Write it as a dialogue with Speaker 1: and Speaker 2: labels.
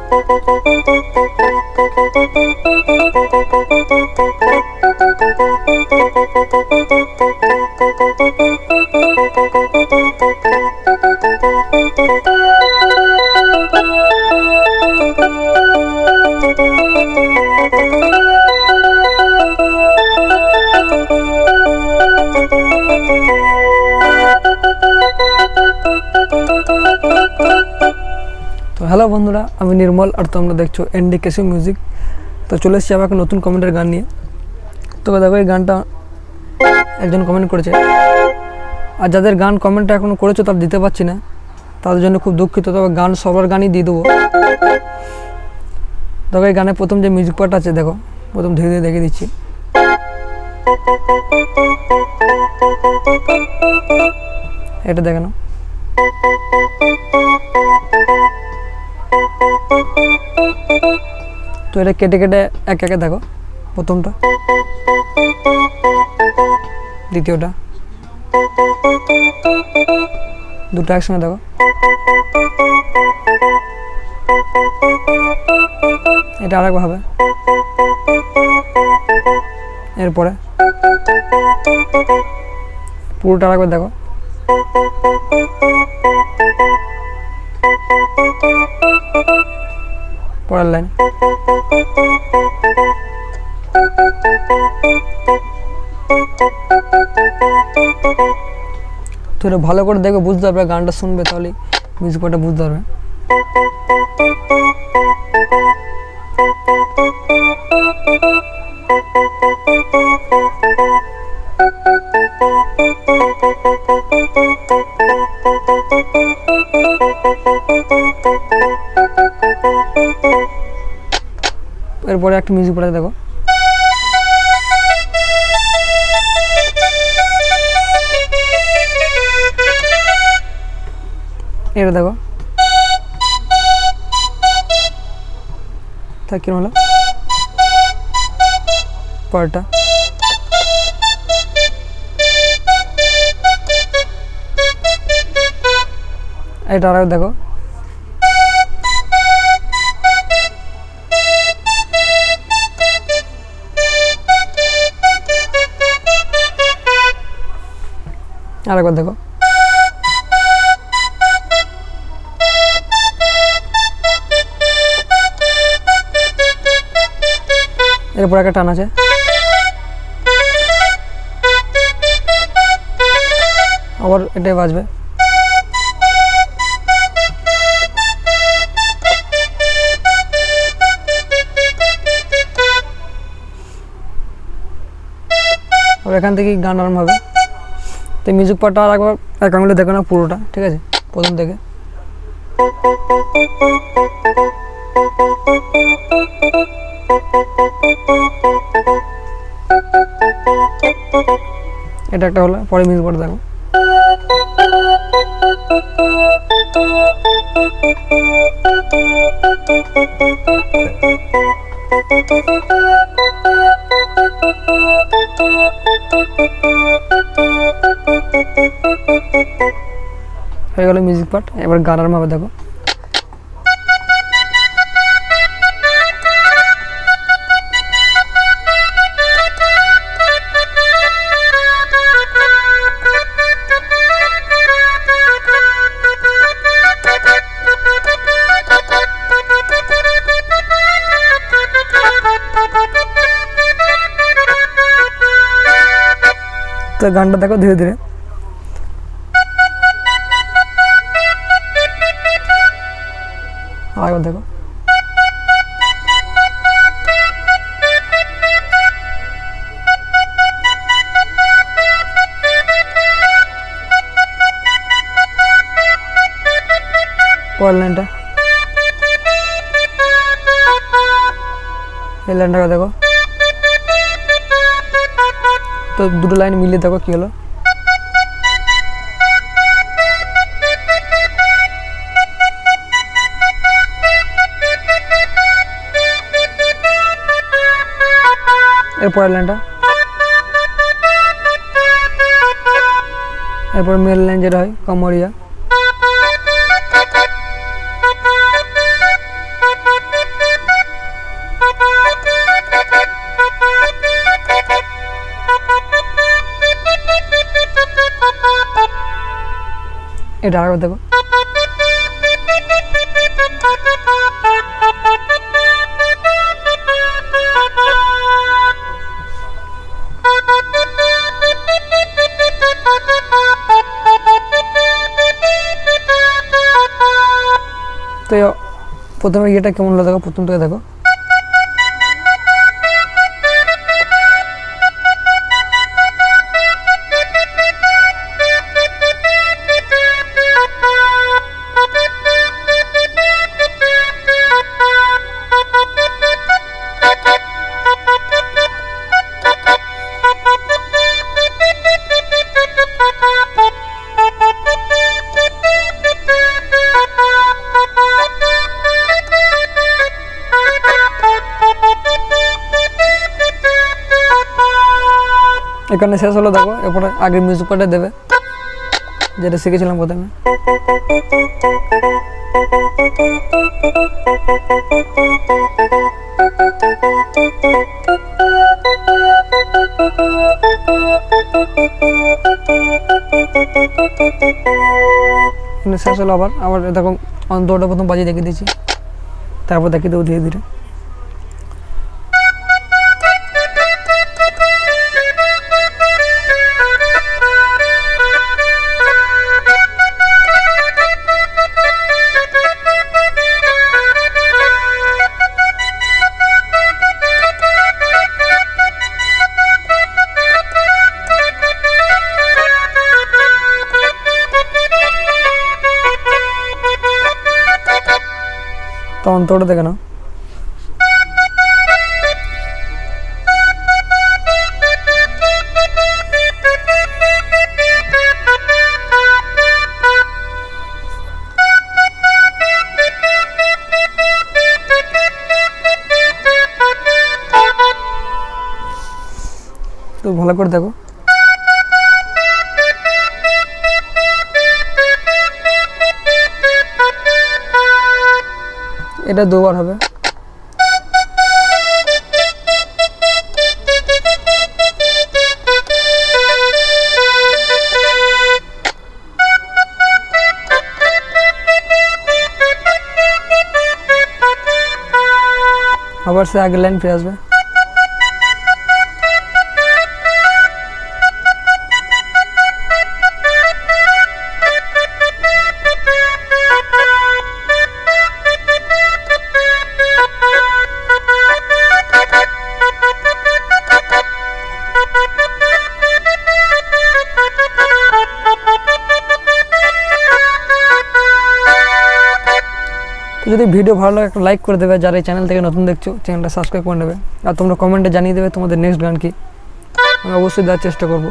Speaker 1: তো হ্যালো বন্ধুরা, আমি নির্মল আর তোমরা দেখছো এনডি কেসিও মিউজিক। তো চলে এসেছি আবার একটা নতুন কমেন্টের গান নিয়ে। তবে দেখো, এই গানটা একজন কমেন্ট করেছে, আর যাদের গান কমেন্টটা এখনও করেছো তারা দিতে পারছি না, তাদের জন্য খুব দুঃখিত। তবে গান সবার গানই দিয়ে দেবো। দেখো, এই গানের প্রথম যে মিউজিক পার্ট আছে, দেখো প্রথম ধীরে ধীরে দেখে দিচ্ছি। এটা দেখে নাও। তো এটা কেটে কেটে এক একে দেখো, প্রথমটা, দ্বিতীয়টা, দুটো একসঙ্গে দেখো, এটা আরেকবার হবে, এরপরে পুরোটা আরেকবার দেখো, পরের লাইন, তো এটা ভালো করে দেখবে, বুঝতে পারবে, গানটা শুনবে তাহলে মিউজিক পার্টটা বুঝতে পারবে। এরপরে একটা মিউজিক পার্ট দেখো, এটা দেখো তা কিরম হলো পার্টটা। এটা আর দেখো, আরেকবার দেখো, এরপর একটা টান আছে, আবার এটাই বাজবে। আর এখান থেকে গান আরম্ভ হবে। তো মিউজিক পার্টটা আর একবার এক আঙুলে দেখো না পুরোটা, ঠিক আছে, প্রথম থেকে। এটা একটা হলো, পরে মিউজিক পার্ট দেখো। হয়ে গেল মিউজিক পার্ট, এবার গান আরম্ভ হবে, দেখো। তো গানটা দেখো ধীরে ধীরে, আরেকবার দেখো, পরের লাইনটা, এই লাইনটা দেখো। তো দুটো লাইন মিলিয়ে দেখো কি হলো। এরপরের লাইনটা, এরপর মেল লাইন যেটা হয় কমরিয়া, এটা আরেকবার দেখো। তো প্রথমে ইয়েটা কেমন হলো দেখো, প্রথম থেকে দেখো। এখানে শেষ হলো দেখো। এরপরে আগের মিউজিক পার্টে দেবে যেটা শিখেছিলাম প্রথমে। শেষ হলো আবার আবার দেখো অন্তরটা প্রথম বাজিয়ে দেখিয়ে দিয়েছি, তারপর দেখিয়ে দেবো ধীরে ধীরে। তো অন্তরটা দেখে নাও। তো ভালো করে দেখো। এটা দুবার হবে। আবার সে আগের লাইন ফিরে আসবে। যদি ভিডিও ভালো লাগে একটা লাইক করে দেবে, যারা এই চ্যানেল থেকে নতুন দেখছো চ্যানেলটা সাবস্ক্রাইব করে নেবে, আর তোমরা কমেন্টে জানিয়ে দেবে তোমাদের নেক্সট গান কি, আমি অবশ্যই দেওয়ার চেষ্টা করবো।